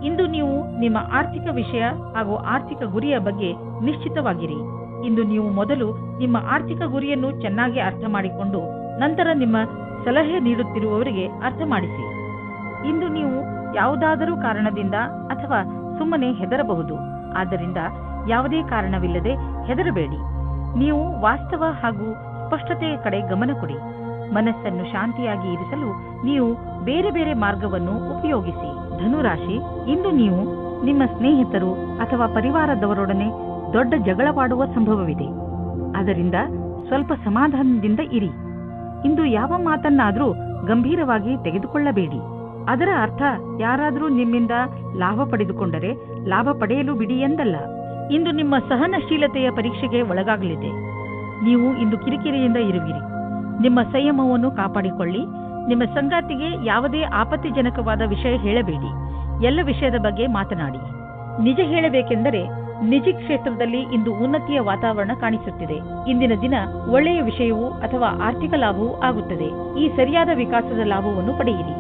ಇಂದು ನೀವು ನಿಮ್ಮ ಆರ್ಥಿಕ ವಿಷಯ ಹಾಗೂ ಆರ್ಥಿಕ ಗುರಿಯ ಬಗ್ಗೆ ನಿಶ್ಚಿತವಾಗಿರಿ. ಇಂದು ನೀವು ಮೊದಲು ನಿಮ್ಮ ಆರ್ಥಿಕ ಗುರಿಯನ್ನು ಚೆನ್ನಾಗಿ ಅರ್ಥ ಮಾಡಿಕೊಂಡು ನಂತರ ನಿಮ್ಮ ಸಲಹೆ ನೀಡುತ್ತಿರುವವರಿಗೆ ಅರ್ಥ ಮಾಡಿಸಿ. ಇಂದು ನೀವು ಯಾವುದಾದರೂ ಕಾರಣದಿಂದ ಅಥವಾ ಸುಮ್ಮನೆ ಹೆದರಬಹುದು. ಆದ್ದರಿಂದ ಯಾವುದೇ ಕಾರಣವಿಲ್ಲದೆ ಹೆದರಬೇಡಿ. ನೀವು ವಾಸ್ತವ ಹಾಗೂ ಸ್ಪಷ್ಟತೆಯ ಕಡೆ ಗಮನ ಕೊಡಿ. ಮನಸ್ಸನ್ನು ಶಾಂತಿಯಾಗಿ ಇರಿಸಲು ನೀವು ಬೇರೆ ಬೇರೆ ಮಾರ್ಗವನ್ನು ಉಪಯೋಗಿಸಿ. ಧನುರಾಶಿ, ಇಂದು ನೀವು ನಿಮ್ಮ ಸ್ನೇಹಿತರು ಅಥವಾ ಪರಿವಾರದವರೊಡನೆ ದೊಡ್ಡ ಜಗಳವಾಡುವ ಸಂಭವವಿದೆ. ಅದರಿಂದ ಸ್ವಲ್ಪ ಸಮಾಧಾನದಿಂದ ಇರಿ. ಇಂದು ಯಾವ ಮಾತನ್ನಾದರೂ ಗಂಭೀರವಾಗಿ ತೆಗೆದುಕೊಳ್ಳಬೇಡಿ. ಅದರ ಅರ್ಥ ಯಾರಾದರೂ ನಿಮ್ಮಿಂದ ಲಾಭ ಪಡೆದುಕೊಂಡರೆ ಲಾಭ ಪಡೆಯಲು ಬಿಡಿ ಎಂದಲ್ಲ. ಇಂದು ನಿಮ್ಮ ಸಹನಶೀಲತೆಯ ಪರೀಕ್ಷೆಗೆ ಒಳಗಾಗಲಿದೆ. ನೀವು ಇಂದು ಕಿರಿಕಿರಿಯಿಂದ ಇರುವಿರಿ. ನಿಮ್ಮ ಸಂಯಮವನ್ನು ಕಾಪಾಡಿಕೊಳ್ಳಿ. ನಿಮ್ಮ ಸಂಗಾತಿಗೆ ಯಾವುದೇ ಆಪತ್ತಿಜನಕವಾದ ವಿಷಯ ಹೇಳಬೇಡಿ. ಎಲ್ಲ ವಿಷಯದ ಬಗ್ಗೆ ಮಾತನಾಡಿ. ನಿಜ ಹೇಳಬೇಕೆಂದರೆ ನಿಜ ಕ್ಷೇತ್ರದಲ್ಲಿ ಇಂದು ಉನ್ನತಿಯ ವಾತಾವರಣ ಕಾಣಿಸುತ್ತಿದೆ. ಇಂದಿನ ದಿನ ಒಳ್ಳೆಯ ವಿಷಯವೂ ಅಥವಾ ಆರ್ಥಿಕ ಲಾಭವೂ ಆಗುತ್ತದೆ. ಈ ಸರಿಯಾದ ವಿಕಾಸದ ಲಾಭವನ್ನು ಪಡೆಯಿರಿ.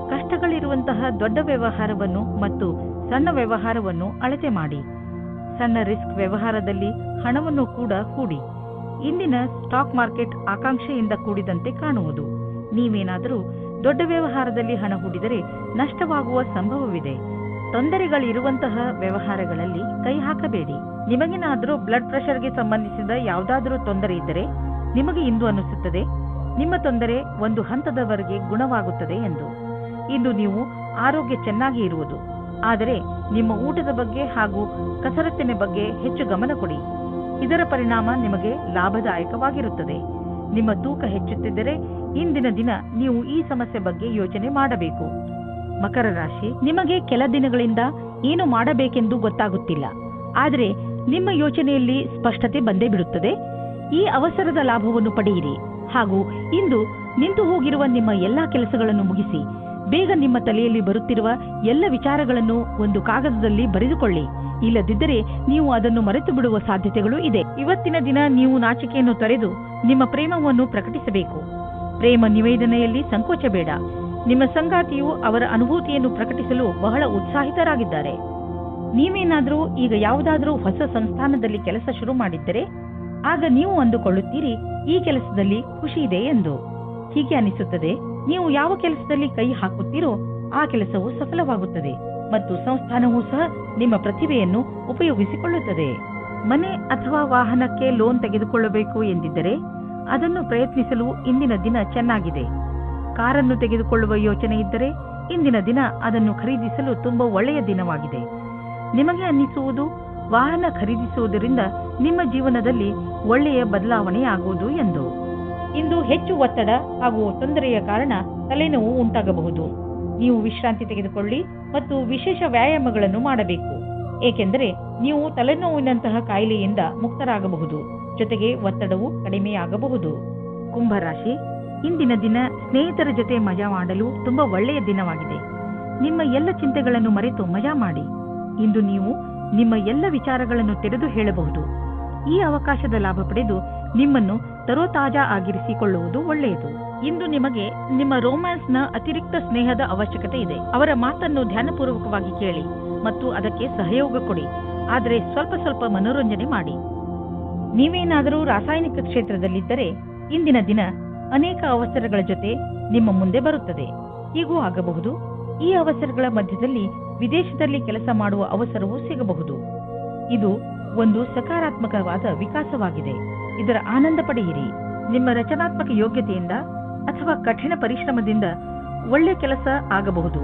ಕಷ್ಟಗಳಿರುವಂತಹ ದೊಡ್ಡ ವ್ಯವಹಾರವನ್ನು ಮತ್ತು ಸಣ್ಣ ವ್ಯವಹಾರವನ್ನು ಅಳತೆ ಮಾಡಿ. ಸಣ್ಣ ರಿಸ್ಕ್ ವ್ಯವಹಾರದಲ್ಲಿ ಹಣವನ್ನು ಕೂಡ ಹೂಡಿ. ಇಂದಿನ ಸ್ಟಾಕ್ ಮಾರ್ಕೆಟ್ ಆಕಾಂಕ್ಷೆಯಿಂದ ಕೂಡಿದಂತೆ ಕಾಣುವುದು. ನೀವೇನಾದರೂ ದೊಡ್ಡ ವ್ಯವಹಾರದಲ್ಲಿ ಹಣ ಹೂಡಿದರೆ ನಷ್ಟವಾಗುವ ಸಂಭವವಿದೆ. ತೊಂದರೆಗಳಿರುವಂತಹ ವ್ಯವಹಾರಗಳಲ್ಲಿ ಕೈ ಹಾಕಬೇಡಿ. ನಿಮಗೇನಾದರೂ ಬ್ಲಡ್ ಪ್ರೆಷರ್ಗೆ ಸಂಬಂಧಿಸಿದ ಯಾವುದಾದರೂ ತೊಂದರೆ ಇದ್ದರೆ ನಿಮಗೆ ಇಂದು ಅನಿಸುತ್ತದೆ ನಿಮ್ಮ ತೊಂದರೆ ಒಂದು ಹಂತದವರೆಗೆ ಗುಣವಾಗುತ್ತದೆ ಎಂದು. ಇಂದು ನೀವು ಆರೋಗ್ಯ ಚೆನ್ನಾಗಿ ಇರುವುದು. ಆದರೆ ನಿಮ್ಮ ಊಟದ ಬಗ್ಗೆ ಹಾಗೂ ಕಸರತ್ತಿನ ಬಗ್ಗೆ ಹೆಚ್ಚು ಗಮನ ಕೊಡಿ. ಇದರ ಪರಿಣಾಮ ನಿಮಗೆ ಲಾಭದಾಯಕವಾಗಿರುತ್ತದೆ. ನಿಮ್ಮ ತೂಕ ಹೆಚ್ಚುತ್ತಿದ್ದರೆ ಇಂದಿನ ದಿನ ನೀವು ಈ ಸಮಸ್ಯೆ ಬಗ್ಗೆ ಯೋಚನೆ ಮಾಡಬೇಕು. ಮಕರ ರಾಶಿ, ನಿಮಗೆ ಕೆಲ ದಿನಗಳಿಂದ ಏನು ಮಾಡಬೇಕೆಂದು ಗೊತ್ತಾಗುತ್ತಿಲ್ಲ. ಆದರೆ ನಿಮ್ಮ ಯೋಚನೆಯಲ್ಲಿ ಸ್ಪಷ್ಟತೆ ಬಂದೇ ಬಿಡುತ್ತದೆ. ಈ ಅವಸರದ ಲಾಭವನ್ನು ಪಡೆಯಿರಿ ಹಾಗೂ ಇಂದು ನಿಂತು ಹೋಗಿರುವ ನಿಮ್ಮ ಎಲ್ಲಾ ಕೆಲಸಗಳನ್ನು ಮುಗಿಸಿ. ಬೇಗ ನಿಮ್ಮ ತಲೆಯಲ್ಲಿ ಬರುತ್ತಿರುವ ಎಲ್ಲ ವಿಚಾರಗಳನ್ನು ಒಂದು ಕಾಗದದಲ್ಲಿ ಬರೆದುಕೊಳ್ಳಿ. ಇಲ್ಲದಿದ್ದರೆ ನೀವು ಅದನ್ನು ಮರೆತು ಬಿಡುವ ಸಾಧ್ಯತೆಗಳು ಇದೆ. ಇವತ್ತಿನ ದಿನ ನೀವು ನಾಚಿಕೆಯನ್ನು ತೊರೆದು ನಿಮ್ಮ ಪ್ರೇಮವನ್ನು ಪ್ರಕಟಿಸಬೇಕು. ಪ್ರೇಮ ನಿವೇದನೆಯಲ್ಲಿ ಸಂಕೋಚ ಬೇಡ. ನಿಮ್ಮ ಸಂಗಾತಿಯು ಅವರ ಅನುಭೂತಿಯನ್ನು ಪ್ರಕಟಿಸಲು ಬಹಳ ಉತ್ಸಾಹಿತರಾಗಿದ್ದಾರೆ. ನೀವೇನಾದರೂ ಈಗ ಯಾವುದಾದರೂ ಹೊಸ ಸಂಸ್ಥಾನದಲ್ಲಿ ಕೆಲಸ ಶುರು ಮಾಡಿದ್ದರೆ ಆಗ ನೀವು ಅಂದುಕೊಳ್ಳುತ್ತೀರಿ ಈ ಕೆಲಸದಲ್ಲಿ ಖುಷಿ ಇದೆ ಎಂದು. ಹೀಗೆ ಅನಿಸುತ್ತದೆ, ನೀವು ಯಾವ ಕೆಲಸದಲ್ಲಿ ಕೈ ಹಾಕುತ್ತೀರೋ ಆ ಕೆಲಸವು ಸಫಲವಾಗುತ್ತದೆ ಮತ್ತು ಸಂಸ್ಥಾನವೂ ಸಹ ನಿಮ್ಮ ಪ್ರತಿಭೆಯನ್ನು ಉಪಯೋಗಿಸಿಕೊಳ್ಳುತ್ತದೆ. ಮನೆ ಅಥವಾ ವಾಹನಕ್ಕೆ ಲೋನ್ ತೆಗೆದುಕೊಳ್ಳಬೇಕು ಎಂದಿದ್ದರೆ ಅದನ್ನು ಪ್ರಯತ್ನಿಸಲು ಇಂದಿನ ದಿನ ಚೆನ್ನಾಗಿದೆ. ಕಾರನ್ನು ತೆಗೆದುಕೊಳ್ಳುವ ಯೋಚನೆ ಇದ್ದರೆ ಇಂದಿನ ದಿನ ಅದನ್ನು ಖರೀದಿಸಲು ತುಂಬಾ ಒಳ್ಳೆಯ ದಿನವಾಗಿದೆ. ನಿಮಗೆ ಅನ್ನಿಸುವುದು ವಾಹನ ಖರೀದಿಸುವುದರಿಂದ ನಿಮ್ಮ ಜೀವನದಲ್ಲಿ ಒಳ್ಳೆಯ ಬದಲಾವಣೆಯಾಗುವುದು ಎಂದು. ಇಂದು ಹೆಚ್ಚು ಒತ್ತಡ ಹಾಗೂ ತೊಂದರೆಯ ಕಾರಣ ತಲೆನೋವು ಉಂಟಾಗಬಹುದು. ನೀವು ವಿಶ್ರಾಂತಿ ತೆಗೆದುಕೊಳ್ಳಿ ಮತ್ತು ವಿಶೇಷ ವ್ಯಾಯಾಮಗಳನ್ನು ಮಾಡಬೇಕು, ಏಕೆಂದರೆ ನೀವು ತಲೆನೋವಿನಂತಹ ಕಾಯಿಲೆಯಿಂದ ಮುಕ್ತರಾಗಬಹುದು. ಜೊತೆಗೆ ಒತ್ತಡವು ಕಡಿಮೆಯಾಗಬಹುದು. ಕುಂಭರಾಶಿ, ಇಂದಿನ ದಿನ ಸ್ನೇಹಿತರ ಜೊತೆ ಮಜಾ ಮಾಡಲು ತುಂಬಾ ಒಳ್ಳೆಯ ದಿನವಾಗಿದೆ. ನಿಮ್ಮ ಎಲ್ಲ ಚಿಂತೆಗಳನ್ನು ಮರೆತು ಮಜಾ ಮಾಡಿ. ಇಂದು ನೀವು ನಿಮ್ಮ ಎಲ್ಲ ವಿಚಾರಗಳನ್ನು ತೆರೆದು ಹೇಳಬಹುದು. ಈ ಅವಕಾಶದ ಲಾಭ ಪಡೆದು ನಿಮ್ಮನ್ನು ತರೋತಾಜಾ ಆಗಿರಿಸಿಕೊಳ್ಳುವುದು ಒಳ್ಳೆಯದು. ಇಂದು ನಿಮಗೆ ನಿಮ್ಮ ರೋಮ್ಯಾನ್ಸ್ನ ಅತಿರಿಕ್ತ ಸ್ನೇಹದ ಅವಶ್ಯಕತೆ ಇದೆ. ಅವರ ಮಾತನ್ನು ಧ್ಯಾನಪೂರ್ವಕವಾಗಿ ಕೇಳಿ ಮತ್ತು ಅದಕ್ಕೆ ಸಹಯೋಗ ಕೊಡಿ, ಆದರೆ ಸ್ವಲ್ಪ ಸ್ವಲ್ಪ ಮನೋರಂಜನೆ ಮಾಡಿ. ನೀವೇನಾದರೂ ರಾಸಾಯನಿಕ ಕ್ಷೇತ್ರದಲ್ಲಿದ್ದರೆ ಇಂದಿನ ದಿನ ಅನೇಕ ಅವಸರಗಳ ಜೊತೆ ನಿಮ್ಮ ಮುಂದೆ ಬರುತ್ತದೆ. ಹೀಗೂ ಆಗಬಹುದು, ಈ ಅವಸರಗಳ ಮಧ್ಯದಲ್ಲಿ ವಿದೇಶದಲ್ಲಿ ಕೆಲಸ ಮಾಡುವ ಅವಸರವೂ ಸಿಗಬಹುದು. ಇದು ಒಂದು ಸಕಾರಾತ್ಮಕವಾದ ವಿಕಾಸವಾಗಿದೆ. ಇದರ ಆನಂದ ಪಡೆಯಿರಿ. ನಿಮ್ಮ ರಚನಾತ್ಮಕ ಯೋಗ್ಯತೆಯಿಂದ ಅಥವಾ ಕಠಿಣ ಪರಿಶ್ರಮದಿಂದ ಒಳ್ಳೆಯ ಕೆಲಸ ಆಗಬಹುದು.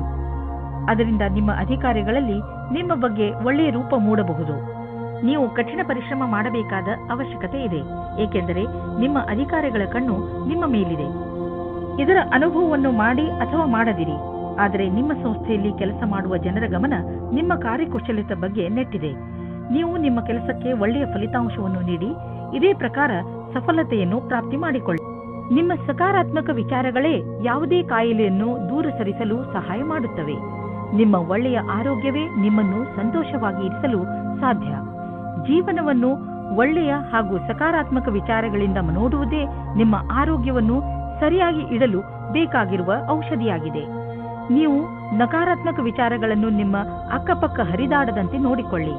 ಅದರಿಂದ ನಿಮ್ಮ ಅಧಿಕಾರಿಗಳಲ್ಲಿ ನಿಮ್ಮ ಬಗ್ಗೆ ಒಳ್ಳೆಯ ರೂಪ ಮೂಡಬಹುದು. ನೀವು ಕಠಿಣ ಪರಿಶ್ರಮ ಮಾಡಬೇಕಾದ ಅವಶ್ಯಕತೆ ಇದೆ, ಏಕೆಂದರೆ ನಿಮ್ಮ ಅಧಿಕಾರಿಗಳ ಕಣ್ಣು ನಿಮ್ಮ ಮೇಲಿದೆ. ಇದರ ಅನುಭವವನ್ನು ಮಾಡಿ ಅಥವಾ ಮಾಡದಿರಿ, ಆದರೆ ನಿಮ್ಮ ಸಂಸ್ಥೆಯಲ್ಲಿ ಕೆಲಸ ಮಾಡುವ ಜನರ ಗಮನ ನಿಮ್ಮ ಕಾರ್ಯಕುಶಲತೆ ಬಗ್ಗೆ ನೆಟ್ಟಿದೆ. ನೀವು ನಿಮ್ಮ ಕೆಲಸಕ್ಕೆ ಒಳ್ಳೆಯ ಫಲಿತಾಂಶವನ್ನು ನೀಡಿ ಇದೇ ಪ್ರಕಾರ ಸಫಲತೆಯನ್ನು ಪ್ರಾಪ್ತಿ ಮಾಡಿಕೊಳ್ಳಿ. ನಿಮ್ಮ ಸಕಾರಾತ್ಮಕ ವಿಚಾರಗಳೇ ಯಾವುದೇ ಕಾಯಿಲೆಯನ್ನು ದೂರ ಸರಿಸಲು ಸಹಾಯ ಮಾಡುತ್ತವೆ. ನಿಮ್ಮ ಒಳ್ಳೆಯ ಆರೋಗ್ಯವೇ ನಿಮ್ಮನ್ನು ಸಂತೋಷವಾಗಿ ಇರಿಸಲು ಸಾಧ್ಯ. ಜೀವನವನ್ನು ಒಳ್ಳೆಯ ಹಾಗೂ ಸಕಾರಾತ್ಮಕ ವಿಚಾರಗಳಿಂದ ನೋಡುವುದೇ ನಿಮ್ಮ ಆರೋಗ್ಯವನ್ನು ಸರಿಯಾಗಿ ಇಡಲು ಬೇಕಾಗಿರುವ ಔಷಧಿಯಾಗಿದೆ. ನೀವು ನಕಾರಾತ್ಮಕ ವಿಚಾರಗಳನ್ನು ನಿಮ್ಮ ಅಕ್ಕಪಕ್ಕ ಹರಿದಾಡದಂತೆ ನೋಡಿಕೊಳ್ಳಿ,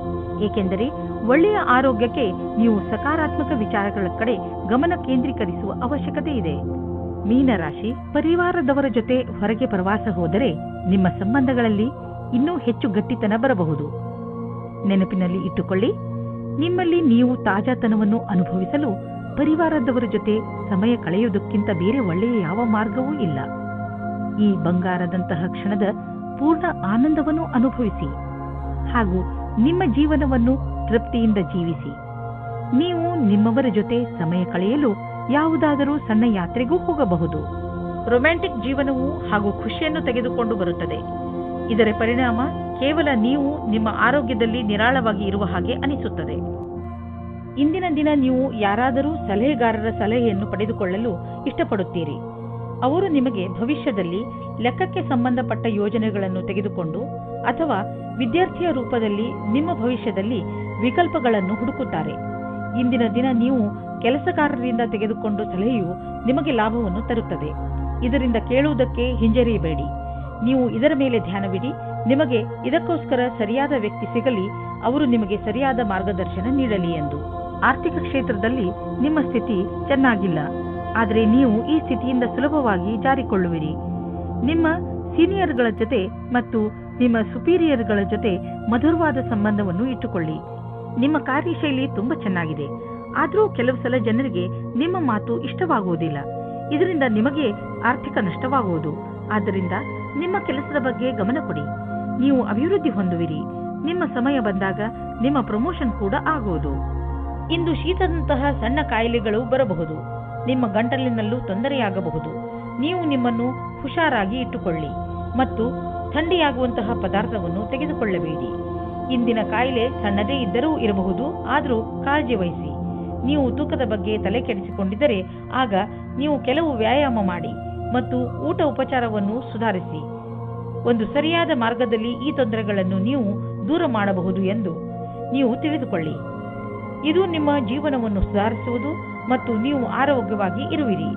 ಏಕೆಂದರೆ ಒಳ್ಳೆಯ ಆರೋಗ್ಯಕ್ಕೆ ನೀವು ಸಕಾರಾತ್ಮಕ ವಿಚಾರಗಳ ಕಡೆ ಗಮನ ಕೇಂದ್ರೀಕರಿಸುವ ಅವಶ್ಯಕತೆ ಇದೆ. ಮೀನರಾಶಿ, ಪರಿವಾರದವರ ಜೊತೆ ಹೊರಗೆ ಪ್ರವಾಸ ಹೋದರೆ ನಿಮ್ಮ ಸಂಬಂಧಗಳಲ್ಲಿ ಇನ್ನೂ ಹೆಚ್ಚು ಗಟ್ಟಿತನ ಬರಬಹುದು. ನೆನಪಿನಲ್ಲಿ ಇಟ್ಟುಕೊಳ್ಳಿ, ನಿಮ್ಮಲ್ಲಿ ನೀವು ತಾಜಾತನವನ್ನು ಅನುಭವಿಸಲು ಪರಿವಾರದವರ ಜೊತೆ ಸಮಯ ಕಳೆಯುವುದಕ್ಕಿಂತ ಬೇರೆ ಒಳ್ಳೆಯ ಯಾವ ಮಾರ್ಗವೂ ಇಲ್ಲ. ಈ ಬಂಗಾರದಂತಹ ಕ್ಷಣದ ಪೂರ್ಣ ಆನಂದವನ್ನು ಅನುಭವಿಸಿ ಹಾಗೂ ನಿಮ್ಮ ಜೀವನವನ್ನು ತೃಪ್ತಿಯಿಂದ ಜೀವಿಸಿ. ನೀವು ನಿಮ್ಮವರ ಜೊತೆ ಸಮಯ ಕಳೆಯಲು ಯಾವುದಾದರೂ ಸಣ್ಣ ಯಾತ್ರೆಗೂ ಹೋಗಬಹುದು. ರೊಮ್ಯಾಂಟಿಕ್ ಜೀವನವು ಹಾಗೂ ಖುಷಿಯನ್ನು ತೆಗೆದುಕೊಂಡು ಬರುತ್ತದೆ. ಇದರ ಪರಿಣಾಮ ಕೇವಲ ನೀವು ನಿಮ್ಮ ಆರೋಗ್ಯದಲ್ಲಿ ನಿರಾಳವಾಗಿ ಇರುವ ಹಾಗೆ ಅನಿಸುತ್ತದೆ. ಇಂದಿನ ದಿನ ನೀವು ಯಾರಾದರೂ ಸಲಹೆಗಾರರ ಸಲಹೆಯನ್ನು ಪಡೆದುಕೊಳ್ಳಲು ಇಷ್ಟಪಡುತ್ತೀರಿ. ಅವರು ನಿಮಗೆ ಭವಿಷ್ಯದಲ್ಲಿ ಲೆಕ್ಕಕ್ಕೆ ಸಂಬಂಧಪಟ್ಟ ಯೋಜನೆಗಳನ್ನು ತೆಗೆದುಕೊಂಡು ಅಥವಾ ವಿದ್ಯಾರ್ಥಿಯ ರೂಪದಲ್ಲಿ ನಿಮ್ಮ ಭವಿಷ್ಯದಲ್ಲಿ ವಿಕಲ್ಪಗಳನ್ನು ಹುಡುಕುತ್ತಾರೆ. ಇಂದಿನ ದಿನ ನೀವು ಕೆಲಸಗಾರರಿಂದ ತೆಗೆದುಕೊಂಡು ಸಲಹೆಯು ನಿಮಗೆ ಲಾಭವನ್ನು ತರುತ್ತದೆ. ಇದರಿಂದ ಕೇಳುವುದಕ್ಕೆ ಹಿಂಜರಿಯಬೇಡಿ. ನೀವು ಇದರ ಮೇಲೆ ಧ್ಯಾನವಿಡಿ. ನಿಮಗೆ ಇದಕ್ಕೋಸ್ಕರ ಸರಿಯಾದ ವ್ಯಕ್ತಿ ಸಿಗಲಿ, ಅವರು ನಿಮಗೆ ಸರಿಯಾದ ಮಾರ್ಗದರ್ಶನ ನೀಡಲಿ ಎಂದು. ಆರ್ಥಿಕ ಕ್ಷೇತ್ರದಲ್ಲಿ ನಿಮ್ಮ ಸ್ಥಿತಿ ಚೆನ್ನಾಗಿಲ್ಲ, ಆದರೆ ನೀವು ಈ ಸ್ಥಿತಿಯಿಂದ ಸುಲಭವಾಗಿ ಜಾರಿಕೊಳ್ಳುವಿರಿ. ನಿಮ್ಮ ಸೀನಿಯರ್ಗಳ ಜೊತೆ ಮತ್ತು ನಿಮ್ಮ ಸುಪೀರಿಯರ್ಗಳ ಜೊತೆ ಮಧುರವಾದ ಸಂಬಂಧವನ್ನು ಇಟ್ಟುಕೊಳ್ಳಿ. ನಿಮ್ಮ ಕಾರ್ಯಶೈಲಿ ತುಂಬಾ ಚೆನ್ನಾಗಿದೆ, ಆದರೂ ಕೆಲವು ಸಲ ಜನರಿಗೆ ನಿಮ್ಮ ಮಾತು ಇಷ್ಟವಾಗುವುದಿಲ್ಲ. ಇದರಿಂದ ನಿಮಗೆ ಆರ್ಥಿಕ ನಷ್ಟವಾಗುವುದು. ಆದ್ದರಿಂದ ನಿಮ್ಮ ಕೆಲಸದ ಬಗ್ಗೆ ಗಮನ ಕೊಡಿ. ನೀವು ಅಭಿವೃದ್ಧಿ ಹೊಂದುವಿರಿ. ನಿಮ್ಮ ಸಮಯ ಬಂದಾಗ ನಿಮ್ಮ ಪ್ರಮೋಷನ್ ಕೂಡ ಆಗುವುದು. ಇಂದು ಶೀತದಂತಹ ಸಣ್ಣ ಕಾಯಿಲೆಗಳು ಬರಬಹುದು. ನಿಮ್ಮ ಗಂಟಲಿನಲ್ಲೂ ತೊಂದರೆಯಾಗಬಹುದು. ನೀವು ನಿಮ್ಮನ್ನು ಹುಷಾರಾಗಿ ಇಟ್ಟುಕೊಳ್ಳಿ ಮತ್ತು ಥಂಡಿಯಾಗುವಂತಹ ಪದಾರ್ಥವನ್ನು ತೆಗೆದುಕೊಳ್ಳಬೇಡಿ. ಇಂದಿನ ಕಾಯಿಲೆ ಸಣ್ಣದೇ ಇದ್ದರೂ ಇರಬಹುದು, ಆದರೂ ಕಾಳಜಿ ವಹಿಸಿ. ನೀವು ತೂಕದ ಬಗ್ಗೆ ತಲೆ ಕೆಡಿಸಿಕೊಂಡಿದ್ದರೆ ಆಗ ನೀವು ಕೆಲವು ವ್ಯಾಯಾಮ ಮಾಡಿ ಮತ್ತು ಊಟ ಉಪಚಾರವನ್ನು ಸುಧಾರಿಸಿ. ಒಂದು ಸರಿಯಾದ ಮಾರ್ಗದಲ್ಲಿ ಈ ತೊಂದರೆಗಳನ್ನು ನೀವು ದೂರ ಮಾಡಬಹುದು ಎಂದು ನೀವು ತಿಳಿದುಕೊಳ್ಳಿ. ಇದು ನಿಮ್ಮ ಜೀವನವನ್ನು ಸುಧಾರಿಸುವುದು ಮತ್ತು ನೀವು ಆರೋಗ್ಯವಾಗಿ ಇರುವಿರಿ.